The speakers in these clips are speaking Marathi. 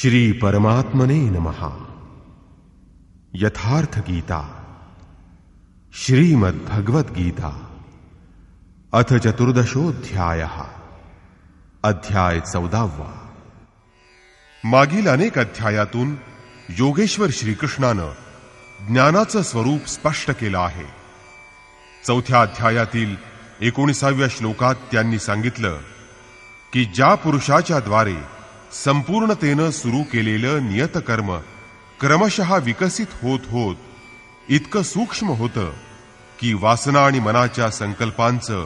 श्री परमात्मने नमः। यथार्थ गीता श्रीमद्भगवद गीता अथ चतुर्दशोऽध्यायः। अध्याय 14। मागील अनेक अध्यायातून योगेश्वर श्रीकृष्णानं ज्ञानाचं स्वरूप स्पष्ट केलं आहे। चौथ्या अध्यायातील 19व्या श्लोकात त्यांनी सांगितलं की ज्या पुरुषाच्या द्वारे संपूर्णतेनं सुरू केलेलं नियतकर्म क्रमशः विकसित होत होत इतकं सूक्ष्म होतं की वासना आणि मनाच्या संकल्पांचं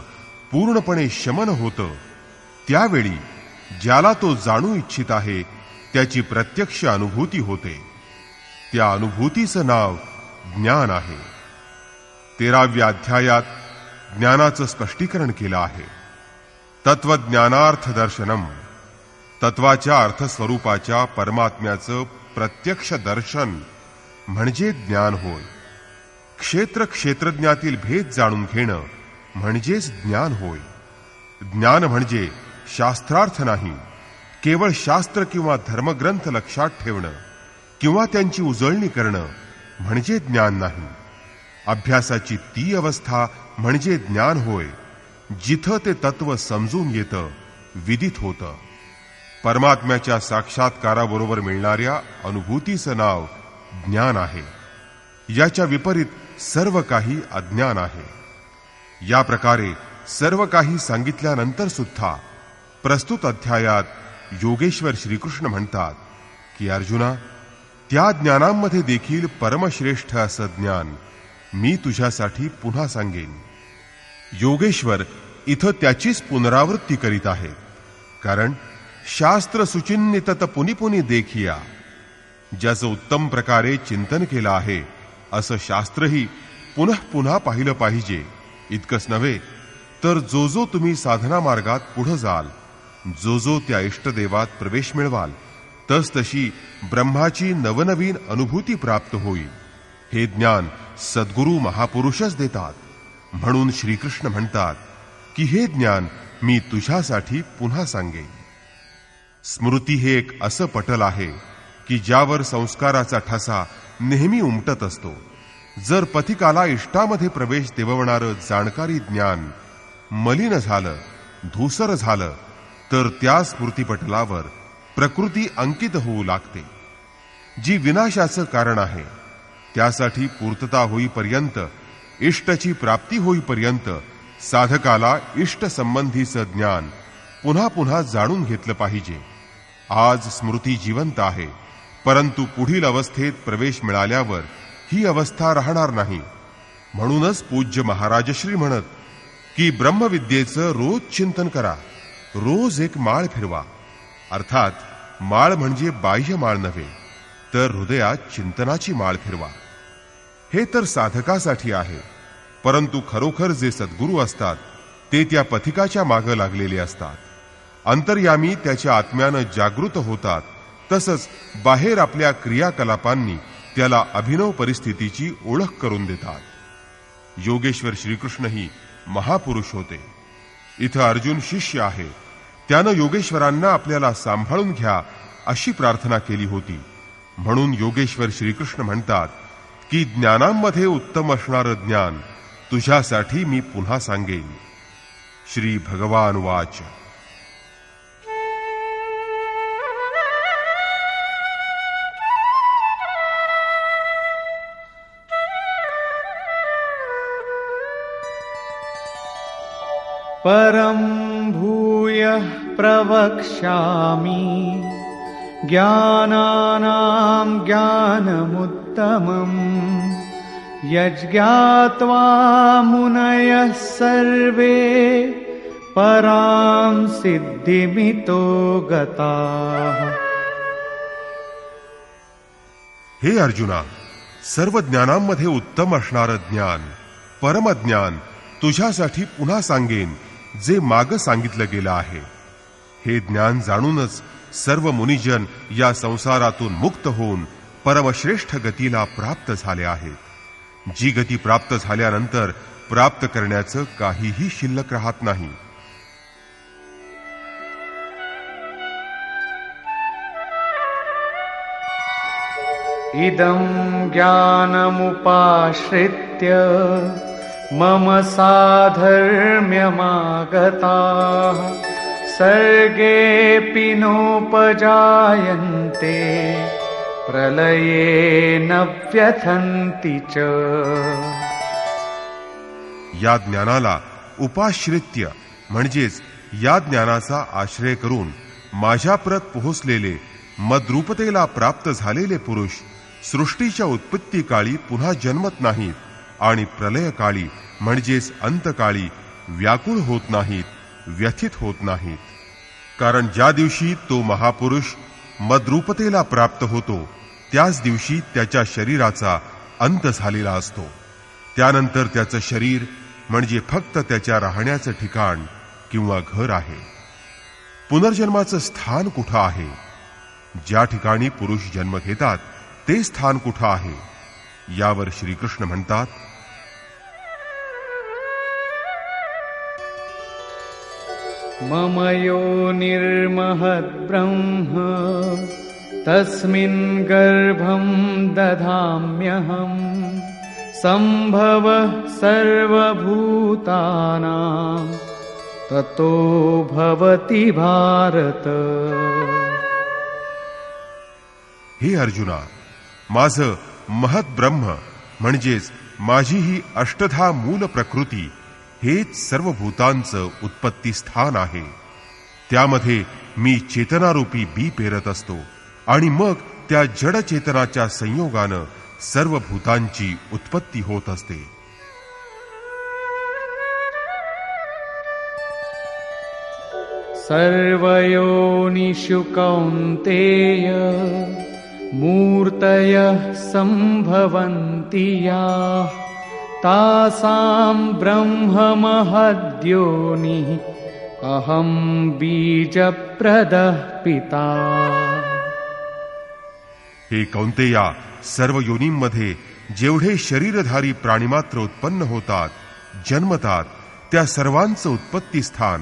पूर्णपणे शमन होतं, त्यावेळी ज्याला तो जाणू इच्छित आहे त्याची प्रत्यक्ष अनुभूती होते। त्या अनुभूतीचं नाव ज्ञान आहे। 13व्या अध्यायात ज्ञानाचं स्पष्टीकरण केलं आहे। तत्वज्ञानार्थ दर्शनम, तत्वाच्या अर्थस्वरूपाच्या परमात्म्याचं प्रत्यक्ष दर्शन म्हणजे ज्ञान होय। क्षेत्रज्ञातील भेद जाणून घेणं म्हणजेच ज्ञान होय। ज्ञान म्हणजे शास्त्रार्थ नाही, केवळ शास्त्र किंवा धर्मग्रंथ लक्षात ठेवणं किंवा त्यांची उजळणी करणं म्हणजे ज्ञान नाही। अभ्यासाची ती अवस्था म्हणजे ज्ञान होय जिथं ते तत्व समजून येतं, विदित होतं। परमात्म्याच्या साक्षात्काराबरोबर मिळणाऱ्या अनुभूतीचं नाव ज्ञान आहे। याच्या विपरीत सर्व काही अज्ञान आहे। या प्रकारे सर्व काही सांगितल्यानंतर सुद्धा प्रस्तुत अध्यायात योगेश्वर श्रीकृष्ण म्हणतात की अर्जुना, त्या ज्ञानांमध्ये देखील परमश्रेष्ठ असं ज्ञान मी तुझ्यासाठी पुन्हा सांगेन। योगेश्वर इथं त्याचीच पुनरावृत्ती करीत आहेत, कारण शास्त्र सुचिन्नितत पुनिपुनि देखिया, ज्याचं उत्तम प्रकारे चिंतन केलं आहे असं शास्त्रही पुनः पुन्हा पाहिलं पाहिजे। इतकंच नव्हे तर जो तुम्ही साधना मार्गात पुढे जाल, जो त्या इष्टदेवात प्रवेश मिळवाल, तशी ब्रह्माची नवनवीन अनुभूती प्राप्त होईल। हे ज्ञान सद्गुरू महापुरुषच देतात। म्हणून श्रीकृष्ण म्हणतात की हे ज्ञान मी तुझ्यासाठी पुन्हा सांगेन। स्मृती हे एक असं पटल आहे की ज्यावर संस्काराचा ठसा नेहमी उमटत असतो। जर पथिकाला इष्टामध्ये प्रवेश देववणारं जाणकारी ज्ञान मलिन झालं, धूसर झालं, तर त्या स्मृतीपटलावर प्रकृती अंकित होऊ लागते, जी विनाशाचं कारण आहे। त्यासाठी पूर्तता होईपर्यंत, इष्टची प्राप्ती होईपर्यंत साधकाला इष्ट संबंधीचं ज्ञान पुन्हा पुन्हा जाणून घेतलं पाहिजे। आज स्मृती जिवंत आहे, परंतु पुढील अवस्थेत प्रवेश मिळाल्यावर ही अवस्था राहणार नाही। म्हणूनच पूज्य महाराजश्री म्हणत की ब्रह्मविद्येचं रोज चिंतन करा, रोज एक माळ फिरवा। अर्थात माळ म्हणजे बाह्य माळ नव्हे, तर हृदयात चिंतनाची माळ फिरवा। हे तर साधकासाठी आहे, परंतु खरोखर जे सद्गुरू असतात ते त्या पथिकाच्या मागं लागलेले असतात। अंतर्यामी त्याच्या आत्म्यानं जागृत होतात, तसंच बाहेर आपल्या क्रियाकलापांनी त्याला अभिनव परिस्थितीची ओळख करून देतात। योगेश्वर श्रीकृष्णही महापुरुष होते। इथं अर्जुन शिष्य आहे, त्यानं योगेश्वरांना आपल्याला सांभाळून घ्या अशी प्रार्थना केली होती। म्हणून योगेश्वर श्रीकृष्ण म्हणतात की ज्ञानांमध्ये उत्तम असणारं ज्ञान तुझ्यासाठी मी पुन्हा सांगेन। श्री भगवान वाच। परं भूयः प्रवक्ष्यामि ज्ञानानां ज्ञानमुत्तमम् यज्ञात्वा मुनयः सर्वे परां सिद्धिमितो गताः। हे अर्जुना, सर्व ज्ञानांमध्ये उत्तम असणारं ज्ञान, परमज्ञान तुझ्यासाठी पुन्हा सांगेन, जे मागं सांगितलं गेलं आहे। हे ज्ञान जाणूनच सर्व मुनिजन या संसारातून मुक्त होऊन परमश्रेष्ठ गतीला प्राप्त झाले आहेत। जी गती प्राप्त झाल्यानंतर प्राप्त करण्याचं काहीही शिल्लक राहत नाही। इदं ज्ञानमुपाश्रित्य मम साधर्म्यमागताः सर्गेऽपि नोपजायन्ते प्रलये न व्यथन्ति च. या ज्ञानाला उपाश्रित्य म्हणजेच या ज्ञानाचा आश्रय करून माझ्याप्रत पोहोचलेले मद्रूपतेला प्राप्त झालेले पुरुष सृष्टीच्या उत्पत्ती काळी पुन्हा जन्मत नाहीत आणि प्रलय काळी म्हणजेच अंतकाळी व्याकुळ होत नाहीत, व्यथित होत नाहीत. कारण ज्या दिवशी तो महापुरुष मद्रूपतेला प्राप्त होतो त्याच दिवशी त्याच्या शरीराचा अंत झालेला असतो. त्यानंतर त्याचं शरीर म्हणजे फक्त त्याच्या राहण्याचं ठिकाण किंवा घर आहे. पुनर्जन्माचं स्थान कुठं आहे? ज्या ठिकाणी पुरुष जन्म घेतात ते स्थान कुठं आहे? यावर श्रीकृष्ण म्हणतात, मम योनिर्महद्ब्रह्म तस्मिन् गर्भं दधाम्यहम् सम्भवः सर्वभूतानां ततो भवति भारत. हे अर्जुना, माझं महत ब्रह्म म्हणजेच माझी ही अष्टधा मूल प्रकृती हेच सर्व भूतांचं उत्पत्ती स्थान आहे. त्यामध्ये मी चेतनारूपी बी पेरत असतो आणि मग त्या जड चेतनाच्या संयोगानं सर्व भूतांची उत्पत्ती होत असते. सर्वयोनिषु कौन्तेय मूर्तयः सम्भवन्ति याः तासां ब्रह्ममहद्योनिः अहं बीजप्रदः पिता. हे कौंतेया, सर्व योनींमध्ये जेवढे शरीरधारी प्राणीमात्र उत्पन्न होतात, जन्मतात, त्या सर्वांचं उत्पत्ती स्थान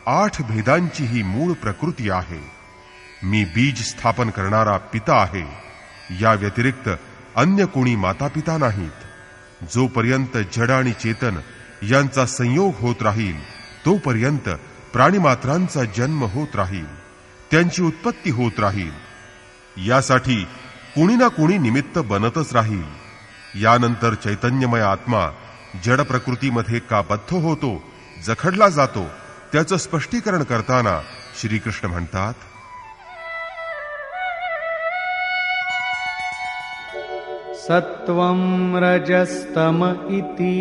8 भेदांची ही मूळ प्रकृती आहे. मी बीज स्थापन करणारा पिता आहे. या व्यतिरिक्त अन्य कोणी मातापिता नाहीत. जोपर्यंत जड आणि चेतन यांचा संयोग होत राहील तोपर्यंत प्राणीमात्रांचा जन्म होत राहील, त्यांची उत्पत्ती होत राहील. यासाठी कुणी ना कुणी निमित्त बनतच राहील. यानंतर चैतन्यमय आत्मा जड प्रकृतीमध्ये का बद्ध होतो, जखडला जातो, त्याचं स्पष्टीकरण करताना श्रीकृष्ण म्हणतात, सत्वं रजस्तम इति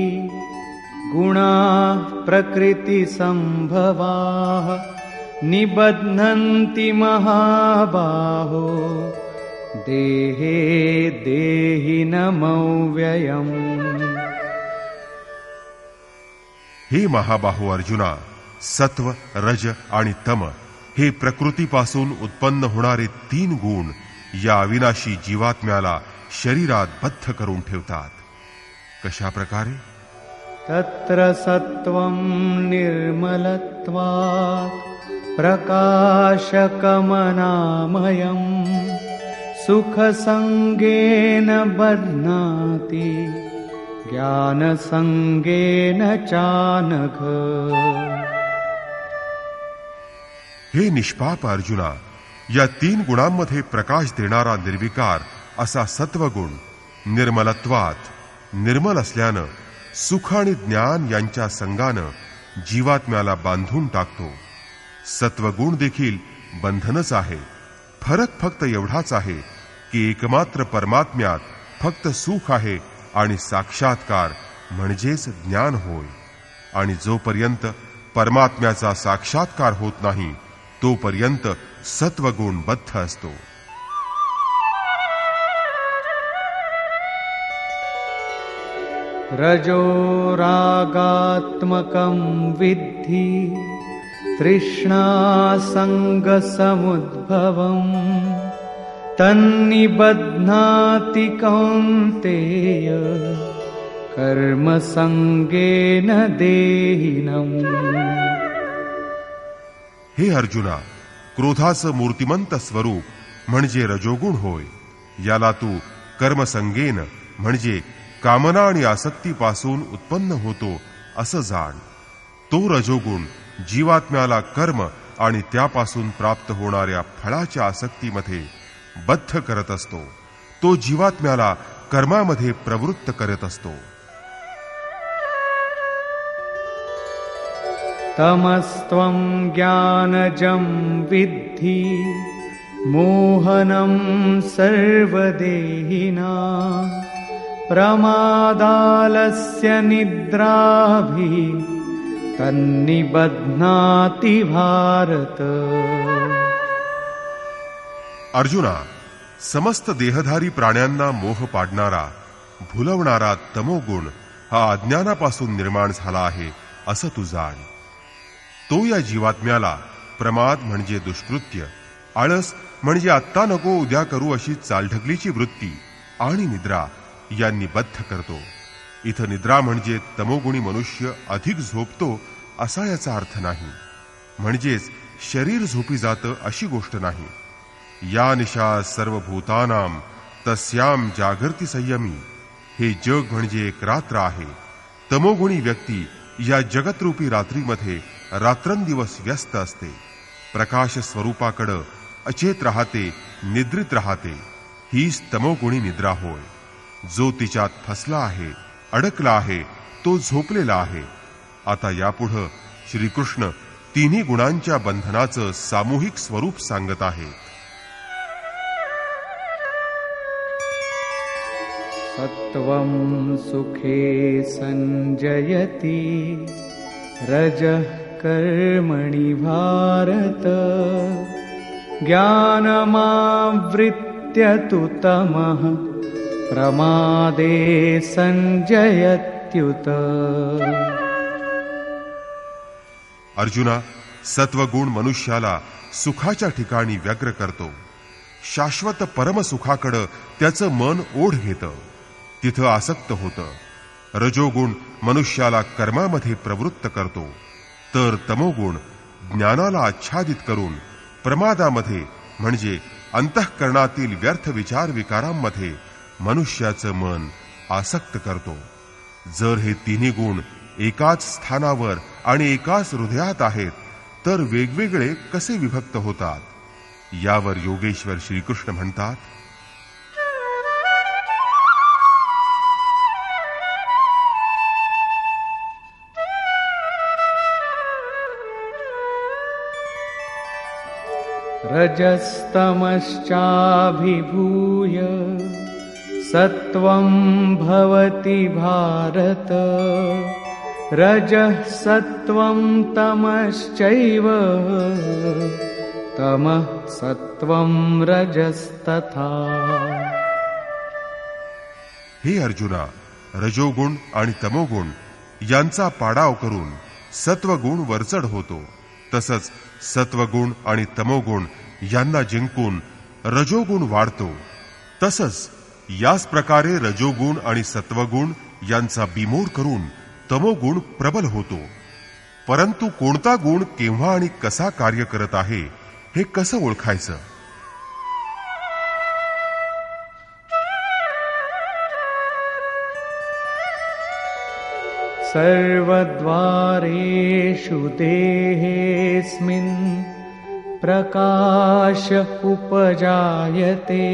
गुणाः प्रकृतिसम्भवाः निबध्नन्ति महाबाहो देहे देहिनमव्ययम्. हे महाबाहो अर्जुना, सत्व, रज आणि तम हे प्रकृतीपासून उत्पन्न होणारे 3 गुण या अविनाशी जीवात्म्याला शरीरात बद्ध करून ठेवतात. कशा प्रकारे? तत्र सत्वं निर्मलत्वात् प्रकाशकमनामयम् सुखसंगेन बध्नाति ज्ञानसंगेन चानघ. हे निष्पाप अर्जुना, या 3 गुणांमध्ये प्रकाश देणारा निर्विकार असा सत्वगुण निर्मलत्वात, निर्मल असल्यानं, सुख आणि ज्ञान यांच्या संगानं जीवात्म्याला बांधून टाकतो. सत्वगुण देखील बंधनच आहे. फरक फक्त एवढाच आहे की एकमात्र परमात्म्यात फक्त सुख आहे आणि साक्षात्कार म्हणजेच ज्ञान होय. आणि जोपर्यंत परमात्म्याचा साक्षात्कार होत नाही तोपर्यंत सत्वगुण बद्ध असतो. रजो रागात्मकं विद्धि तृष्णासंगसमुद्भवम् तन्निबध्नाति कौन्तेय कर्मसंगेन देहिनम्. हे अर्जुना, क्रोधाचं मूर्तिमंत स्वरूप म्हणजे रजोगुण होय. याला तू कर्मसंगेन म्हणजे कामना आणि आसक्तीपासून उत्पन्न होतो असं जाण. तो रजोगुण जीवात्म्याला कर्म आणि त्यापासून प्राप्त होणाऱ्या फळाच्या आसक्तीमध्ये बद्ध करत असतो. तो जीवात्म्याला कर्मामध्ये प्रवृत्त करत असतो. तमस्त्वं ज्ञानजं विद्धि मोहनं सर्वदेहिनां प्रमादालस्य निद्राभिः तन्निबध्नाति भारत. अर्जुना, समस्त देहधारी प्राण्यांना मोह पाडणारा, भुलवणारा तमोगुण हा अज्ञानापासून निर्माण झाला आहे असं तू जाण. तो या जीवात्म्याला प्रमाद म्हणजे दुष्कृत्य, आळस म्हणजे आत्ता नको उद्या करू अशी चालढकलीची वृत्ती आणि निद्रा यांनी बद्ध करतो. इथं निद्रा म्हणजे तमोगुणी मनुष्य अधिक झोपतो असा याचा अर्थ नाही. म्हणजेच शरीर झोपी जातं अशी गोष्ट नाही. या निशा सर्वभूतानां तस्याम जागर्ति संयमी. हे जग म्हणजे एक रात्र आहे. तमोगुणी व्यक्ती या जगतरूपी रात्रीमध्ये रात्रंदिवस व्यस्त असते. प्रकाश स्वरूपाकडं अचेत राहते, निद्रित राहते. हीच तमोगुणी निद्रा होय. जो तिच्यात फसला आहे, अडकला आहे, तो झोपलेला आहे. आता यापुढं श्रीकृष्ण तिन्ही गुणांच्या बंधनाचं सामूहिक स्वरूप सांगत आहेत. सत्वं सुखे संजयति रजः कर्मणि भारत ज्ञानमावृत्य तु तमः प्रमादे संजयत्युत. अर्जुना, सत्वगुण मनुष्याला सुखाच्या ठिकाणी व्यग्र करतो. शाश्वत परमसुखाकडं त्याचं मन ओढ घेतं, तिथं आसक्त होतं. रजोगुण मनुष्याला कर्मामध्ये प्रवृत्त करतो, तर तमोगुण ज्ञानाला आच्छादित करून प्रमादामध्ये म्हणजे अंतःकरणातील व्यर्थ विचार विकारांमध्ये मनुष्याचं मन आसक्त करतो. जर हे तिन्ही गुण एकाच स्थानावर आणि एकाच हृदयात आहेत तर वेगवेगळे कसे विभक्त होतात? यावर योगेश्वर श्रीकृष्ण म्हणतात, रजस्तमश्चाभिभूय सत्वं भवति भारत रजः सत्वं तमश्चैव तमः सत्वं रजस्तथा. हे अर्जुना, रजोगुण आणि तमोगुण यांचा पाडाव करून सत्वगुण वरचढ होतो. तसंच सत्वगुण आणि तमोगुण यांना जिंकून रजोगुण वाढतो. तसंच याच प्रकारे रजोगुण आणि सत्वगुण यांचा बिमोड करून तमोगुण प्रबल होतो. परंतु कोणता गुण केव्हा आणि कसा कार्य करत आहे हे कसं ओळखायचं? सर्वद्वारेषु देहेऽस्मिन् प्रकाश उपजायते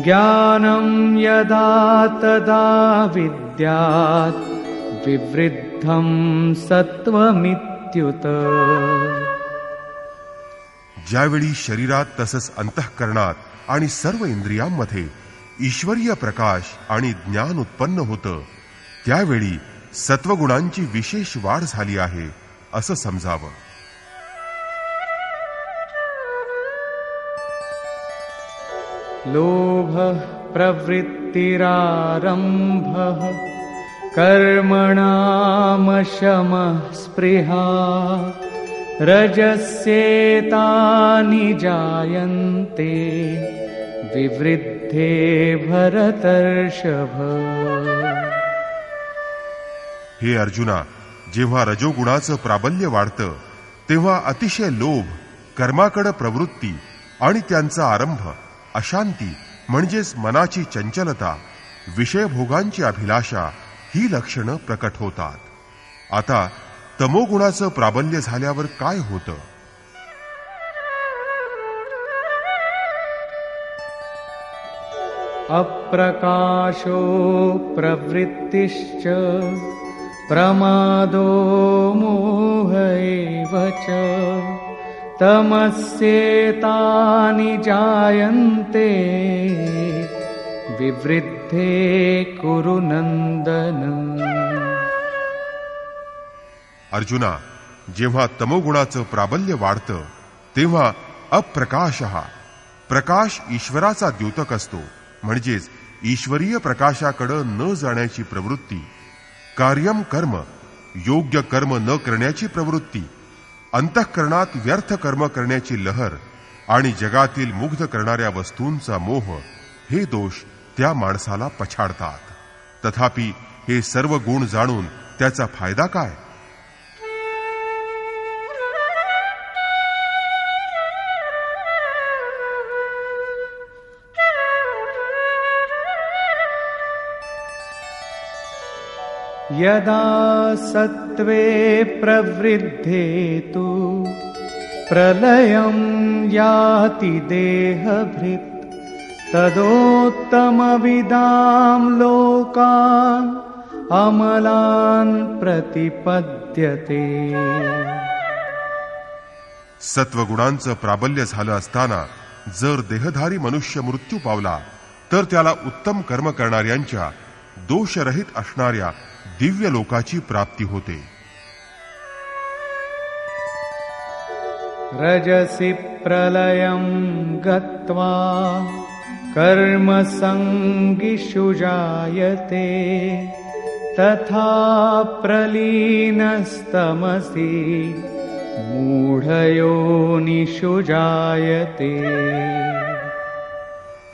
ज्ञानं यदा तदा विद्यात् विवृद्धं सत्वमित्युत. ज्यावेळी शरीरात तसंच अंतःकरणात आणि सर्व इंद्रियांमध्ये ईश्वरीय प्रकाश आणि ज्ञान उत्पन्न होतं त्यावेळी सत्वगुणांची विशेष वाढ झाली आहे असं समजावं. लोभः प्रवृत्तिरारम्भः कर्मणामशमः स्पृहा रजस्येतानि जायन्ते विवृद्धे भरतर्षभ. हे अर्जुना, जेव्हा रजोगुणाचं प्राबल्य वाढतं तेव्हा अतिशय लोभ, कर्माकडे प्रवृत्ती आणि त्यांचा आरंभ, अशांती म्हणजेच मनाची चंचलता, विषयभोगांची अभिलाषा ही लक्षणं प्रकट होतात. आता तमोगुणाचं प्राबल्य झाल्यावर काय होतं? अप्रकाशो प्रवृत्तिश्च प्रमादो मोह एव च तमस्येतानि जायन्ते विवृद्धे कुरु नंदन. अर्जुना, जेव्हा तमोगुणाचं प्राबल्य वाढतं तेव्हा अप्रकाशः, प्रकाश ईश्वराचा द्योतक असतो, म्हणजेच ईश्वरीय प्रकाशाकडे न जाण्याची प्रवृत्ती, कार्यम कर्म, योग्य कर्म न करण्याची प्रवृत्ती, अंतःकरणात व्यर्थ कर्म करण्याची लहर आणि जगातील मुग्ध करणाऱ्या वस्तूंचा मोह, हे दोष त्या माणसाला पछाडतात. तथापि हे सर्व गुण जाणून त्याचा फायदा काय? यदा सत्त्वे प्रवृद्धे तु प्रलयं याति देहभृत् तदोत्तमविदां लोकान् अमलान् प्रतिपद्यते. सत्वगुणांचं प्राबल्य झालं असताना जर देहधारी मनुष्य मृत्यू पावला तर त्याला उत्तम कर्म करणाऱ्यांच्या, दोषरहित असणाऱ्या दिव्य लोकाची प्राप्ती होते. रजसि प्रलयं गत्वा कर्मसंगिषु जायते तथा प्रलीनस्तमसि मूढयोनिषु जायते.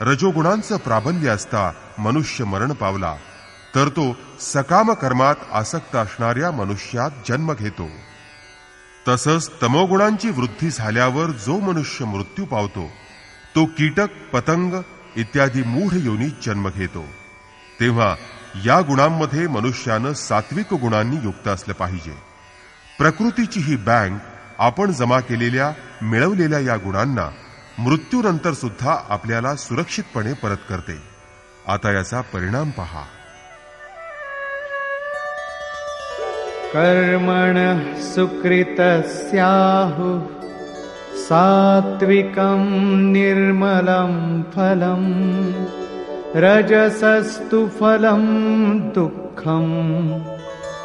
रजोगुणांचं प्राबल्य असता मनुष्य मरण पावला तर तो सकाम कर्मात आसक्त असणाऱ्या मनुष्यात जन्म घेतो. तसंच तमोगुणांची वृद्धी झाल्यावर जो मनुष्य मृत्यू पावतो तो कीटक, पतंग इत्यादी मूढ योनीत जन्म घेतो. तेव्हा या गुणांमध्ये मनुष्यानं सात्विक गुणांनी युक्त असलं पाहिजे. प्रकृतीची ही बँक आपण जमा केलेल्या, मिळवलेल्या या गुणांना मृत्यूनंतर सुद्धा आपल्याला सुरक्षितपणे परत करते. आता याचा परिणाम पहा. कर्मणः सुकृतस्याहुः सात्विकं निर्मलं फलं रजसस्तु फलं दुःखम्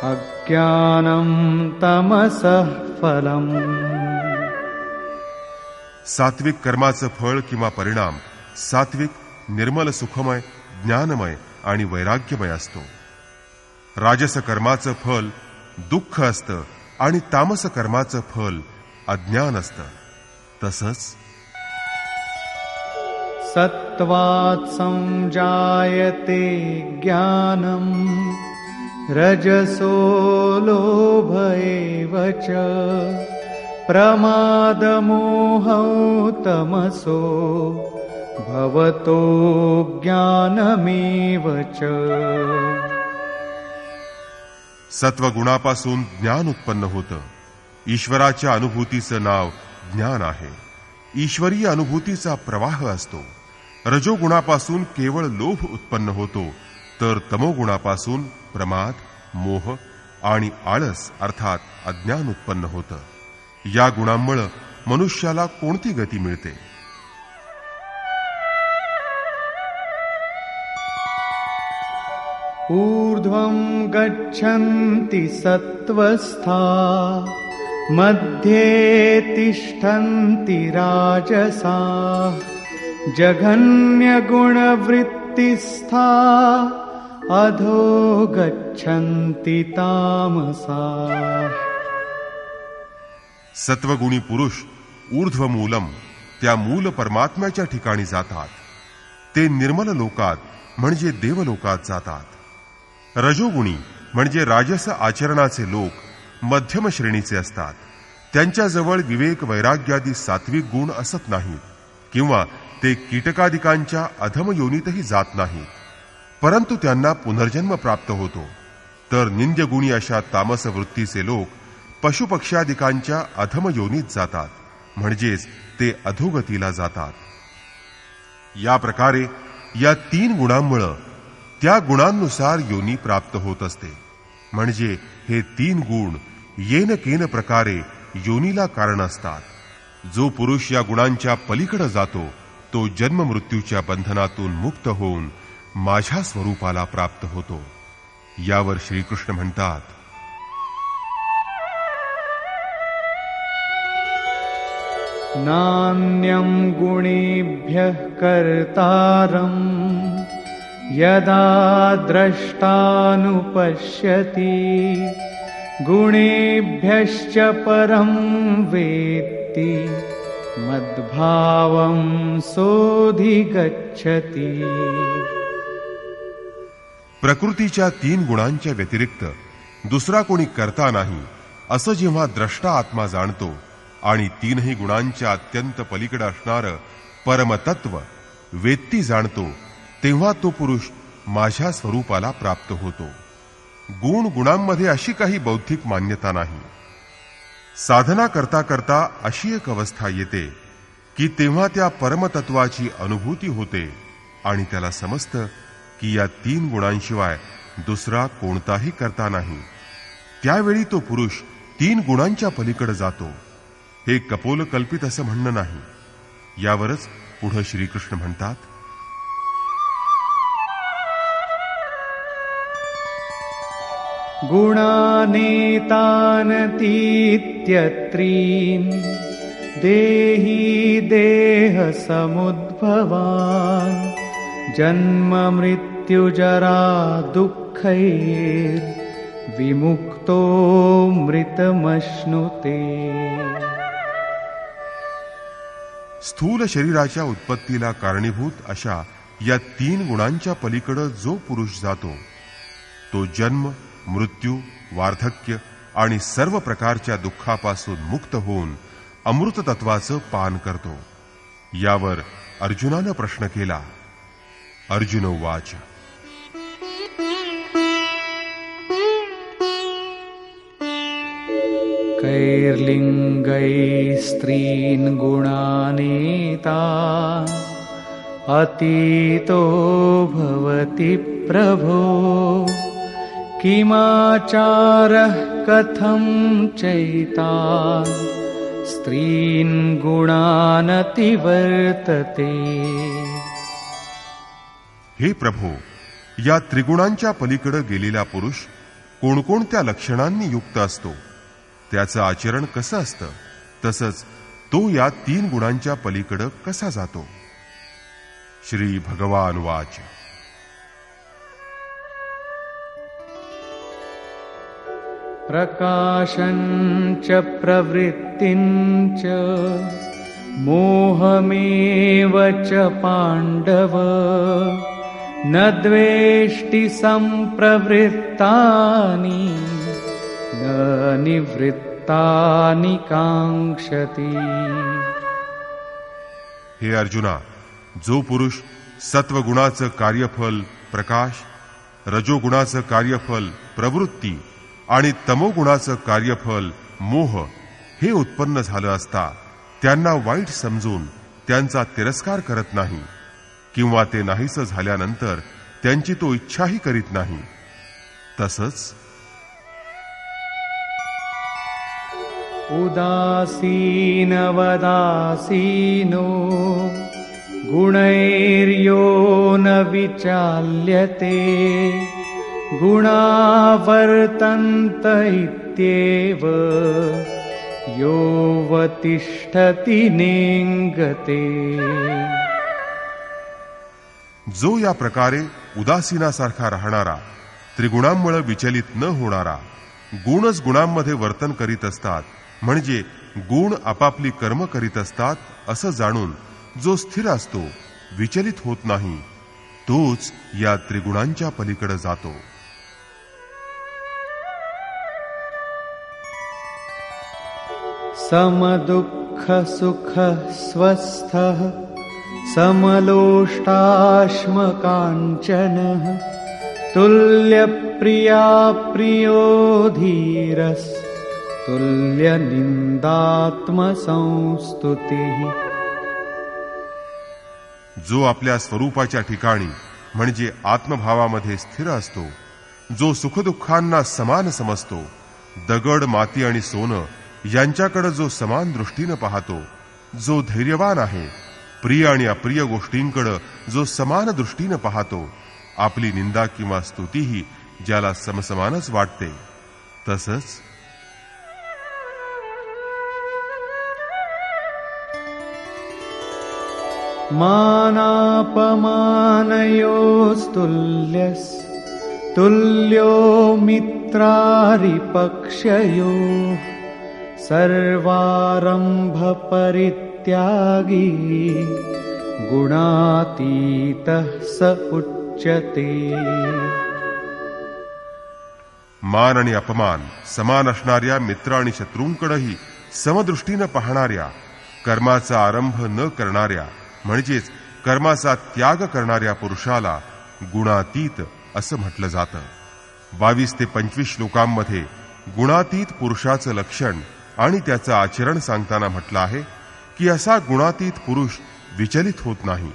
अज्ञानं तमसः फलम्. सात्विक कर्माचं फळ किंवा परिणाम सात्विक, निर्मल, सुखमय, ज्ञानमय आणि वैराग्यमय असतो. राजस कर्माचं फल दुःख असतं आणि तामस कर्माचं फल अज्ञान असतं. तसंच सत्त्वात् संजायते ज्ञानं रजसो लोभ एव च प्रमादमोहौ तमसो भवतो ज्ञानमेव च. सत्वगुणापासून ज्ञान उत्पन्न होतं. ईश्वराच्या अनुभूतीचं नाव ज्ञान आहे. ईश्वरीय अनुभूतीचा प्रवाह असतो. रजोगुणापासून केवळ लोभ उत्पन्न होतो, तर तमोगुणापासून प्रमाद, मोह आणि आळस अर्थात अज्ञान उत्पन्न होतं. या गुणांमुळे मनुष्याला कोणती गती मिळते? ऊर्ध्वं गच्छन्ति सत्त्वस्था मध्ये तिष्ठन्ति राजसाः जघन्यगुणवृत्तिस्था अधो गच्छन्ति तामसाः. सत्वगुणी पुरुष ऊर्ध्वमूलम, त्या मूल परमात्म्याच्या ठिकाणी जातात. ते निर्मल लोकात म्हणजे देवलोकात जातात. रजोगुणी म्हणजे राजस आचरणाचे लोक मध्यम श्रेणीचे असतात. त्यांच्याजवळ विवेक, वैराग्यादी सात्विक गुण असत नाहीत किंवा ते कीटकादिकांच्या अधम योनीतही जात नाहीत, परंतु त्यांना पुनर्जन्म प्राप्त होतो. तर निंद्यगुणी अशा तामस वृत्तीचे लोक पशुपक्ष्यादिकांच्या अधम योनीत जातात, म्हणजेच ते अधोगतीला जातात. या प्रकारे या 3 गुणांमुळे त्या गुणांनुसार योनी प्राप्त होत असते. म्हणजे हे 3 गुण येन केन प्रकारे योनीला कारण असतात. जो पुरुष या गुणांच्या पलीकडे जातो तो जन्म मृत्यूच्या बंधनातून मुक्त होऊन माझ्या स्वरूपाला प्राप्त होतो. यावर श्रीकृष्ण म्हणतात, नान्यं गुणेभ्यः कर्तारं यदा द्रष्टानुपश्यति गुणेभ्यश्च परं वेत्ति मद्भावं सोऽधिगच्छति. प्रकृतीच्या 3 गुणांच्या व्यतिरिक्त दुसरा कोणी करता नाही असं जेव्हा द्रष्टा आत्मा जाणतो आणि 3ही गुणांच्या अत्यंत पलीकडे असणारं परमतत्व वेत्ती जाणतो, तेव्हा तो पुरुष माझ्या स्वरूपाला प्राप्त होतो. गुणांमध्ये अशी काही बौद्धिक मान्यता नाही. साधना करता करता अशी एक अवस्था येते की तेव्हा त्या परमतत्वाची अनुभूती होते आणि त्याला समजतं की या 3 गुणांशिवाय दुसरा कोणताही करता नाही. त्यावेळी तो पुरुष 3 गुणांच्या पलीकडे जातो. हे कपोलकल्पित असं म्हणणं नाही. यावरच पुढे श्रीकृष्ण म्हणतात, गुणानेतानतीत्यत्रीन् देही देह समुद्भवान् जन्म मृत्युजरा दुःखैर् विमुक्तो मृतमश्नुते. स्थूल शरीराच्या उत्पत्तीला कारणीभूत अशा या 3 गुणांच्या पलीकडे जो पुरुष जातो तो जन्म मृत्यू वार्धक्य आणि सर्व प्रकारच्या दुःखापासून मुक्त होऊन अमृत तत्वाचं पान करतो. यावर अर्जुनानं प्रश्न केला. अर्जुन उवाच, कैर्लिङ्गैः स्त्रीन् गुणानेता अतीतो भवति प्रभो किमाचारः कथं चैतान् स्त्रीन् गुणानतिवर्तते. हे प्रभो, या त्रिगुणांच्या पलीकडे गेलेला पुरुष कोणकोणत्या लक्षणांनी युक्त असतो, त्याचं आचरण कसं असतं, तसंच तो या 3 गुणांच्या पलीकडे कसा जातो. श्री भगवान वाच, प्रकाशञ्च प्रवृत्तिञ्च मोहमेव च पाण्डव न द्वेष्टि सम्प्रवृत्तानि न निवृत्तानि काङ्क्षति. हे अर्जुना, जो पुरुष सत्वगुणाचं कार्यफल प्रकाश, रजोगुणाचं कार्यफल प्रवृत्ती आणि तमोगुणाचं कार्यफल मोह हे उत्पन्न झालं असता त्यांना वाईट समजून त्यांचा तिरस्कार करत नाही किंवा ते नाहीसं झाल्यानंतर त्यांची तो इच्छाही करीत नाही, तसंच उदासीनवदासीनो गुणैर्यो न विचाल्यते गुणावर्तन्त इत्येव योऽवतिष्ठति नेङ्गते. जो या प्रकारे उदासीनासारखा राहणारा, त्रिगुणांमुळे विचलित न होणारा, गुणच गुणांमध्ये वर्तन करीत असतात, म्हणजे गुण आपापली कर्म करीत असतात असं जाणून जो स्थिर असतो, विचलित होत नाही, तोच या त्रिगुणांच्या पलीकडे जातो. समदुःख सुख स्वस्थः समलोष्टाश्मकाञ्चनः तुल्यप्रिया प्रियो धीरस् तुल्यनिन्दात्मसंस्तुतिः. जो आपल्या स्वरूपाच्या ठिकाणी म्हणजे आत्मभावामध्ये स्थिर असतो, जो सुखदुःखांना समान समजतो, दगड माती आणि सोनं यांच्याकडे जो समान दृष्टीनं पाहतो, जो धैर्यवान आहे, प्रिय आणि अप्रिय गोष्टींकडे जो समान दृष्टीनं पाहतो, आपली निंदा किंवा स्तुतीही ज्याला समसमानच वाटते, तसंच मानापमानयोस्तुल्यस् तुल्यो मित्रारिपक्षयोः सर्वारम्भपरित्यागी गुणातीतः स उच्यते. मान आणि अपमान समान असणाऱ्या मित्र आणि शत्रूंकडेही समदृष्टीनं पाहणाऱ्या, कर्माचा आरंभ न करणाऱ्या म्हणजेच कर्माचा त्याग करणाऱ्या पुरुषाला गुणातीत असं म्हटलं जातं. 22 ते 25 श्लोकांमध्ये गुणातीत पुरुषाचं लक्षण आणि त्याचं आचरण सांगताना म्हटलं आहे की असा गुणातीत पुरुष विचलित होत नाही.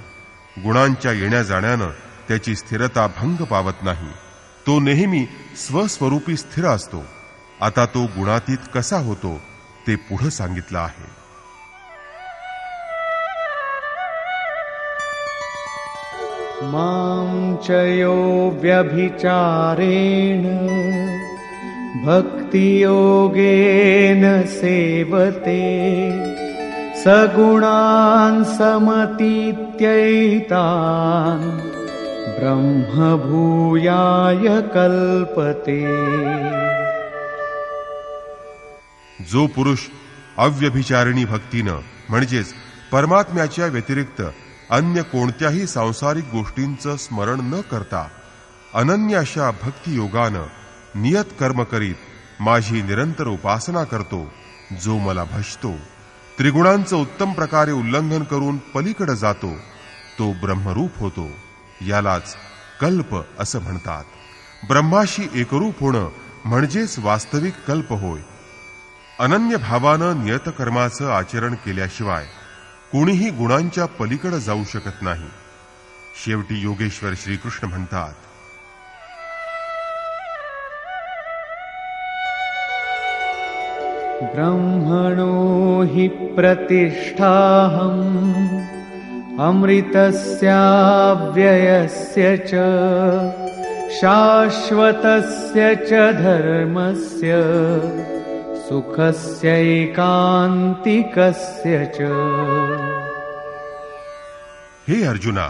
गुणांच्या येण्या जाण्यानं त्याची स्थिरता भंग पावत नाही. तो नेहमी स्वस्वरूपी स्थिर असतो. आता तो गुणातीत कसा होतो ते पुढं सांगितलं आहे. मां च यो व्यभिचारेण भक्तियोगेन सेवते सगुणान् समतीत्यैतान् ब्रह्मभूयाय कल्पते. जो पुरुष अव्यभिचारिणी भक्तीनं म्हणजेच परमात्म्याच्या व्यतिरिक्त अन्य कोणत्याही सांसारिक गोष्टींचं स्मरण न करता अनन्य अशा भक्तियोगानं नियत कर्म करीत माझी निरंतर उपासना करतो, जो मला भजतो, त्रिगुणांचं उत्तम प्रकारे उल्लंघन करून पलीकडे जातो, तो ब्रह्मरूप होतो. यालाच कल्प असं म्हणतात. ब्रह्माशी एकरूप होणं म्हणजेच वास्तविक कल्प होय. अनन्य भावानं नियत कर्माचं आचरण केल्याशिवाय कोणीही गुणांच्या पलीकडे जाऊ शकत नाही. शेवटी योगेश्वर श्रीकृष्ण म्हणतात, ब्रह्मणो हि प्रतिष्ठाहम् अमृतस्याव्ययस्य च शाश्वतस्य च धर्मस्य सुखस्यैकान्तिकस्य च. हे अर्जुना,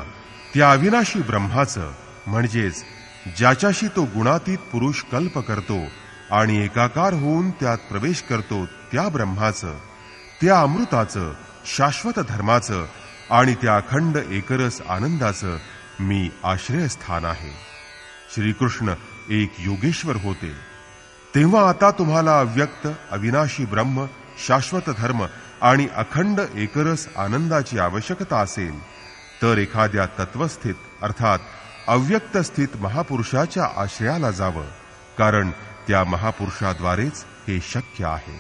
त्या अविनाशी ब्रह्माचं म्हणजेच ज्याच्याशी तो गुणातीत पुरुष कल्प करतो आणि एकाकार होऊन त्यात प्रवेश करतो, त्या ब्रह्माचं, त्या अमृताचं, शाश्वत धर्माचं आणि त्या अखंड एकरस आनंदाचं मी आश्रयस्थान आहे. श्रीकृष्ण एक योगेश्वर होते. तेव्हा आता तुम्हाला अव्यक्त अविनाशी ब्रह्म, शाश्वत धर्म आणि अखंड एकरस आनंदाची आवश्यकता असेल तर एखाद्या तत्वस्थित अर्थात अव्यक्त स्थित महापुरुषाच्या आश्रयाला जावं, कारण त्या महापुरुषाद्वारेच हे शक्य आहे.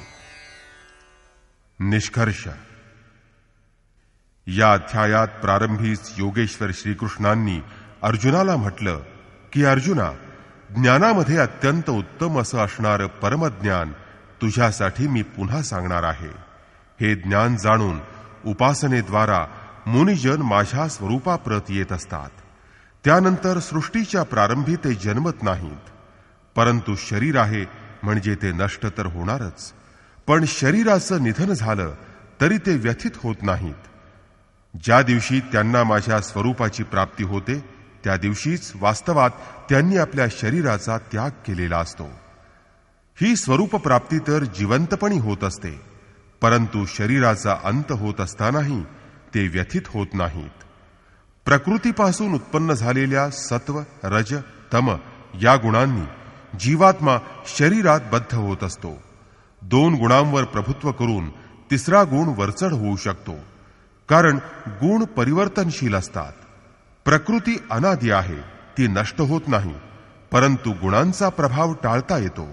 निष्कर्ष. या अध्यायात प्रारंभीच योगेश्वर श्रीकृष्णांनी अर्जुनाला म्हटलं की अर्जुना, ज्ञानामध्ये अत्यंत उत्तम असं असणारं परमज्ञान तुझ्यासाठी मी पुन्हा सांगणार आहे. हे ज्ञान जाणून उपासनेद्वारा मुनिजन माझ्या स्वरूपाप्रत येत असतात. त्यानंतर सृष्टीच्या प्रारंभी ते जन्मत नाहीत, परंतु शरीर आहे म्हणजे ते नष्ट तर होणारच. पण शरीराचं निधन झालं तरी ते व्यथित होत नाहीत. ज्या दिवशी त्यांना माझ्या स्वरूपाची प्राप्ती होते त्या दिवशीच वास्तवात त्यांनी आपल्या शरीराचा त्याग केलेला असतो. ही स्वरूप प्राप्ती तर जिवंतपणी होत असते, परंतु शरीराचा अंत होत असतानाही ते व्यथित होत नाहीत. प्रकृतीपासून उत्पन्न झालेल्या सत्व, रज, तम या गुणांनी जीवात्मा शरीरात बद्ध होत असतो. 2 गुणांवर प्रभुत्व करून 3रा गुण वरचढ होऊ शकतो. कारण गुण परिवर्तनशील असतात. प्रकृती अनादी आहे, ती नष्ट होत नाही, परंतु गुणांचा प्रभाव टाळता येतो.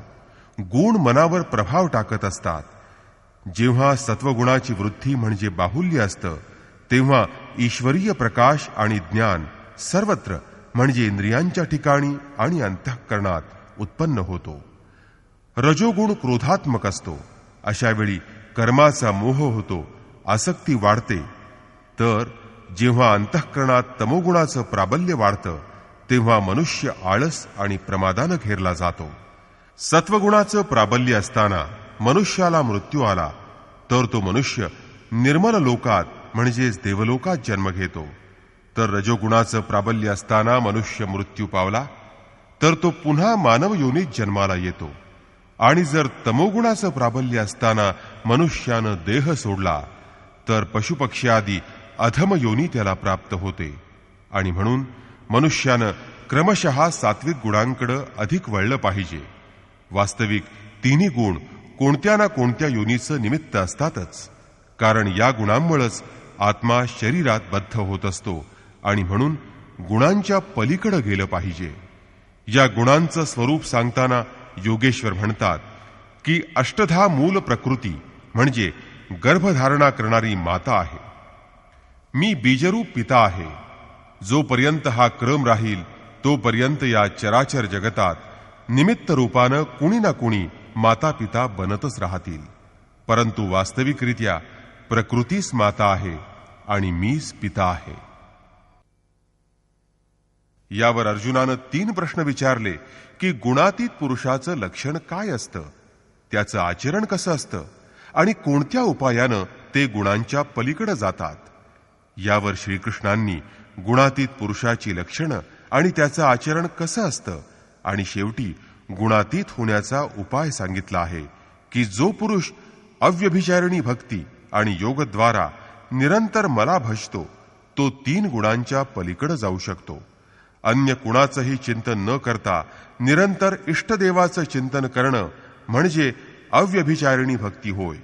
गुण मनावर प्रभाव टाकत असतात. जेव्हा सत्वगुणाची वृद्धी म्हणजे बाहुल्य असतं, तेव्हा ईश्वरीय प्रकाश आणि ज्ञान सर्वत्र म्हणजे इंद्रियांच्या ठिकाणी आणि अंतःकरणात उत्पन्न होतो. रजोगुण क्रोधात्मक असतो. अशा वेळी कर्माचा मोह होतो, आसक्ती वाढते. तर जेव्हा अंतःकरणात तमोगुणाचं प्राबल्य वाढतं, तेव्हा मनुष्य आळस आणि प्रमादानं घेरला जातो. सत्वगुणाचं प्राबल्य असताना मनुष्याला मृत्यू आला तर तो मनुष्य निर्मल लोकात म्हणजेच देवलोकात जन्म घेतो. तर रजोगुणाचं प्राबल्य असताना मनुष्य मृत्यू पावला तर तो पुन्हा मानव योनीत जन्माला येतो. आणि जर तमोगुणाचं प्राबल्य असताना मनुष्यानं देह सोडला तर पशुपक्षी आदी अधम योनी त्याला प्राप्त होते. आणि म्हणून मनुष्यानं क्रमशः सात्विक गुणांकडे अधिक वळलं पाहिजे. वास्तविक तिन्ही गुण कोणत्या ना कोणत्या योनीचं निमित्त असतातच, कारण या गुणांमुळेच आत्मा शरीरात बद्ध होत असतो. आणि म्हणून गुणांच्या पलीकडे गेलं पाहिजे. या गुणांचं स्वरूप सांगताना योगेश्वर म्हणतात की अष्टधा मूल प्रकृती म्हणजे गर्भधारणा करणारी माता आहे. मी बीजरूप पिता आहे. जोपर्यंत हा क्रम राहील तोपर्यंत या चराचर जगतात निमित्त रूपानं कुणी ना कुणी माता पिता बनतच राहतील. परंतु वास्तविकरित्या प्रकृतीच माता आहे आणि मीच पिता आहे. यावर अर्जुनानं 3 प्रश्न विचारले की गुणातीत पुरुषाचं लक्षण काय असतं, त्याचं आचरण कसं असतं आणि कोणत्या उपायानं ते गुणांच्या पलीकडे जातात. यावर श्रीकृष्णांनी गुणातीत पुरुषाची लक्षणं आणि त्याचं आचरण कसं असतं आणि शेवटी गुणातीत होण्याचा उपाय सांगितला आहे की जो पुरुष अव्यभिचारिणी भक्ती आणि योगद्वारा निरंतर मला भजतो तो 3 गुणांच्या पलीकडे जाऊ शकतो. अन्य कुणाचंही चिंतन न करता निरंतर इष्टदेवाचं चिंतन करणं म्हणजे अव्यभिचारिणी भक्ती होय.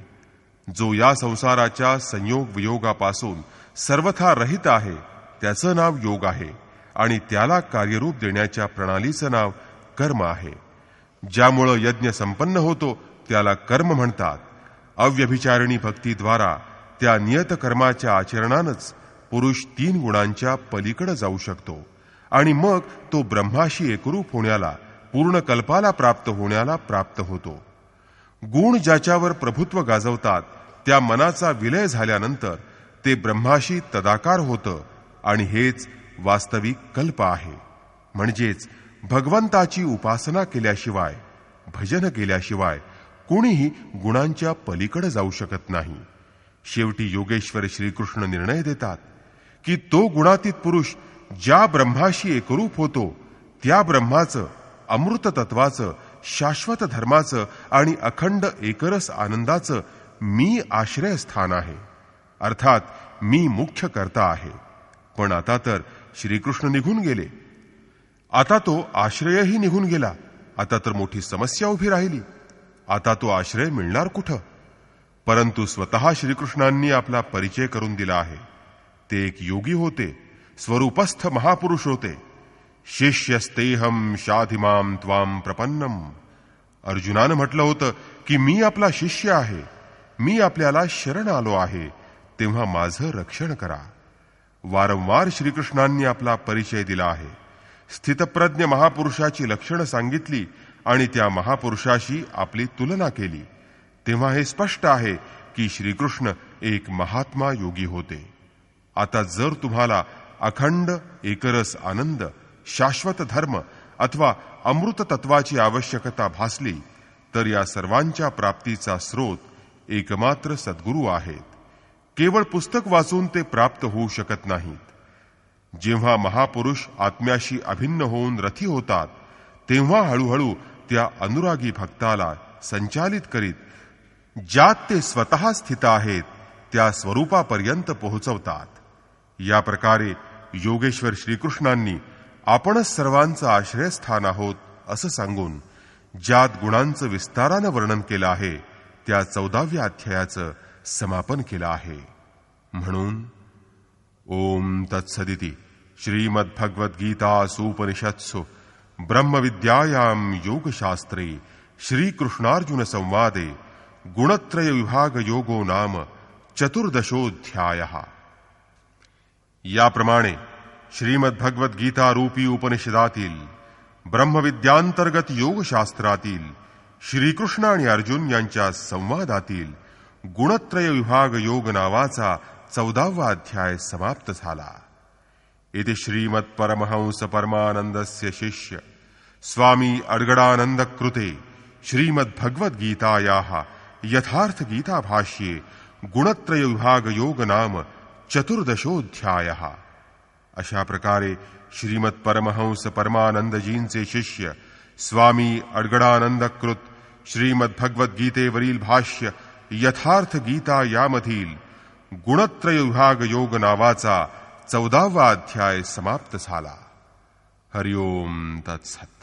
जो या संसाराच्या संयोग वियोगापासून सर्वथा रहित आहे त्याचं नाव योग आहे आणि त्याला कार्यरूप देण्याच्या प्रणालीचं नाव कर्म आहे. ज्यामुळं यज्ञ संपन्न होतो त्याला कर्म म्हणतात. अव्यभिचारिणी भक्तीद्वारा त्या नियत कर्माच्या आचरणानंच पुरुष 3 गुणांच्या पलीकडे जाऊ शकतो आणि मग तो ब्रह्माशी एकरूप होण्याला, पूर्ण कल्पाला प्राप्त होण्याला प्राप्त होतो. गुण ज्याच्यावर प्रभुत्व गाजवतात त्या मनाचा विलय झाल्यानंतर ते ब्रह्माशी तदाकार होतं आणि हेच वास्तविक कल्प आहे. म्हणजेच भगवंताची उपासना केल्याशिवाय, भजन केल्याशिवाय कोणीही गुणांच्या पलीकडे जाऊ शकत नाही. शेवटी योगेश्वर श्रीकृष्ण निर्णय देतात की तो गुणातीत पुरुष ज्या ब्रह्माशी एकरूप होतो त्या ब्रह्माचं, अमृत तत्वाचं, शाश्वत धर्माचं आणि अखंड एकरस आनंदाचं मी आश्रयस्थान आहे. अर्थात मी मुख्य कर्ता आहे. पण आता तर श्रीकृष्ण निघून गेले. आता तो आश्रयही निघून गेला. आता तर मोठी समस्या उभी राहिली. आता तो आश्रय मिळणार कुठं? परंतु स्वतः श्रीकृष्णांनी आपला परिचय करून दिला आहे. ते एक योगी होते, स्वरूपस्थ महापुरुष होते. शिष्यस्तेहम शाधिमाम त्वाम प्रपन्नम. अर्जुनानं म्हटलं होतं की मी आपला शिष्य आहे, मी आपल्याला शरण आलो आहे, तेव्हा माझं रक्षण करा. वारंवार श्रीकृष्णांनी आपला परिचय दिला आहे. स्थितप्रज्ञ महापुरुषाची लक्षणं सांगितली आणि त्या महापुरुषाशी आपली तुलना केली. तेव्हा हे स्पष्ट आहे की श्रीकृष्ण एक महात्मा योगी होते. आता जर तुम्हाला अखंड एकरस आनंद, शाश्वत धर्म अथवा अमृत तत्वाची आवश्यकता भासली तर या सर्वांच्या प्राप्तीचा स्रोत एकमात्र सद्गुरू आहेत. केवळ पुस्तक वाचून ते प्राप्त होऊ शकत नाहीत. जेव्हा महापुरुष आत्म्याशी अभिन्न होऊन रथी होतात तेव्हा हळूहळू त्या अनुरागी भक्ताला संचालित करीत ज्यात ते स्वतः स्थित आहेत त्या स्वरूपापर्यंत पोहोचवतात. या प्रकारे योगेश्वर श्रीकृष्णांनी आपणच सर्वांचं आश्रयस्थान आहोत असं सांगून ज्यात गुणांचं विस्तारानं वर्णन केलं आहे त्या 14व्या अध्यायाचं समापन केलं आहे. म्हणून ओम तत्सदिति श्रीमद्भगवद्गीतासूपनिषत्सु ब्रह्मविद्यायां योगशास्त्रे श्रीकृष्णार्जुन संवादे गुणत्रय विभाग योगो नाम चतुर्दशोऽध्यायः। याप्रमाणे श्रीमद्भगवद्गीता रूपी उपनिषदातील ब्रह्मविद्यांतर्गत योगशास्त्रातील श्रीकृष्ण आणि अर्जुन यांच्या संवादातील गुणत्रय विभाग योग नावाचा 14वा अध्याय समाप्त झाला। इति श्रीमत्परमहंस परमानंदस्य शिष्य स्वामी अडगडानंद कृते श्रीमद्भगवद्गीतायाः यथार्थ गीता भाष्ये गुणत्रय विभाग योग नाम चतुर्दशोऽध्यायः। अशा प्रकारे श्रीमत्परमहंस परमानंदजींचे शिष्य स्वामी अडगडानंद कृत श्रीमद्भगवद्गीतेवरील भाष्य यथार्थ गीता यामधील गुणत्रय विभाग योग नावाचा 14वा अध्याय समाप्त झाला। हरि ओम तत्सत।